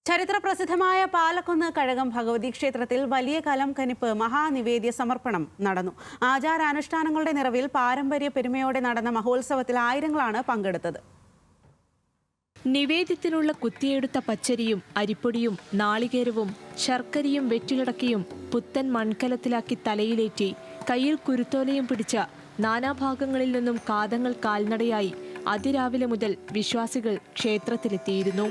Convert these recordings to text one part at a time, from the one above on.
ചരിത്രപ്രസിദ്ധമായ പാലക്കുന്ന് കഴകം ഭഗവതി ക്ഷേത്രത്തിൽ വലിയ കലം കനിപ്പ് മഹാനിവേദ്യ സമർപ്പണം നടന്നു. ആചാരാനുഷ്ഠാനങ്ങളുടെ നിറവിൽ പാരമ്പര്യ പെരുമയോടെ നടന്ന മഹോത്സവത്തിൽ ആയിരങ്ങളാണ് പങ്കെടുത്തത്. നിവേദ്യത്തിനുള്ള കുത്തിയെടുത്ത പച്ചരിയും അരിപ്പൊടിയും നാളികേരവും ശർക്കരയും വെറ്റിലടക്കിയും പുത്തൻ മൺകലത്തിലാക്കി തലയിലേറ്റി കയ്യിൽ കുരുത്തോലയും പിടിച്ച നാനാഭാഗങ്ങളിൽ നിന്നും കാതങ്ങൾ കാൽനടയായി അതിരാവിലെ മുതൽ വിശ്വാസികൾ ക്ഷേത്രത്തിലെത്തിയിരുന്നു.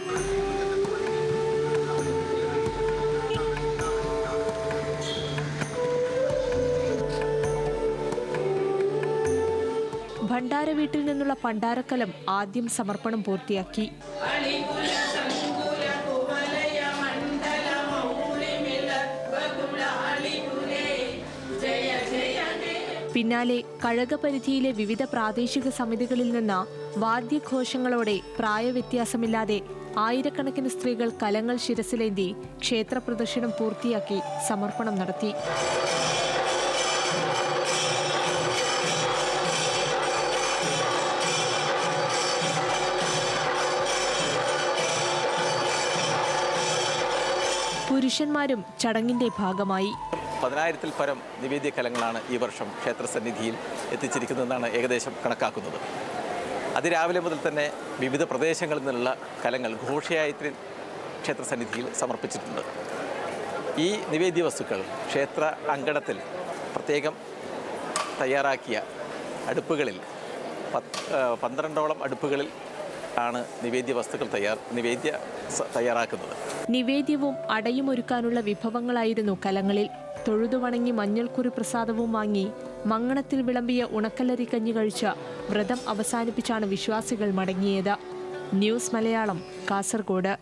ഭണ്ഡാര വീട്ടിൽ നിന്നുള്ള പണ്ടാരക്കലം ആദ്യം സമർപ്പണം പൂർത്തിയാക്കി. പിന്നാലെ കഴകപരിധിയിലെ വിവിധ പ്രാദേശിക സമിതികളിൽ നിന്ന് വാദ്യഘോഷങ്ങളോടെ പ്രായവ്യത്യാസമില്ലാതെ ആയിരക്കണക്കിന് സ്ത്രീകൾ കലങ്ങൾ ശിരസിലേന്തി ക്ഷേത്ര പ്രദക്ഷിണം പൂർത്തിയാക്കി സമർപ്പണം നടത്തി. പുരുഷന്മാരും ചടങ്ങിന്റെ ഭാഗമായി. 10,000-ൽ പരം നിവേദ്യ കലങ്ങളാണ് ഈ വർഷം ക്ഷേത്രസന്നിധിയിൽ എത്തിച്ചിരിക്കുന്നതെന്നാണ് ഏകദേശം കണക്കാക്കുന്നത്. അതിരാവിലെ മുതൽ തന്നെ വിവിധ പ്രദേശങ്ങളിൽ നിന്നുള്ള കലങ്ങൾ ഘോഷയാത്രയിൽ ക്ഷേത്രസന്നിധിയിൽ സമർപ്പിച്ചിട്ടുണ്ട്. ഈ നിവേദ്യ വസ്തുക്കൾ ക്ഷേത്ര അങ്കണത്തിൽ പ്രത്യേകം തയ്യാറാക്കിയ അടുപ്പുകളിൽ 12ഓളം അടുപ്പുകളിൽ ആണ് നിവേദ്യ വസ്തുക്കൾ തയ്യാറാക്കുന്നത്. നിവേദ്യവും അടയും ഒരുക്കാനുള്ള വിഭവങ്ങളായിരുന്നു കലങ്ങളിൽ. തൊഴുതുവണങ്ങി മഞ്ഞൾക്കുറി പ്രസാദവും വാങ്ങി മങ്ങണത്തിൽ വിളമ്പിയ ഉണക്കലരി കഞ്ഞി കഴിച്ച വ്രതം അവസാനിപ്പിച്ചാണ് വിശ്വാസികൾ മടങ്ങിയത്. ന്യൂസ് മലയാളം, കാസർഗോഡ്.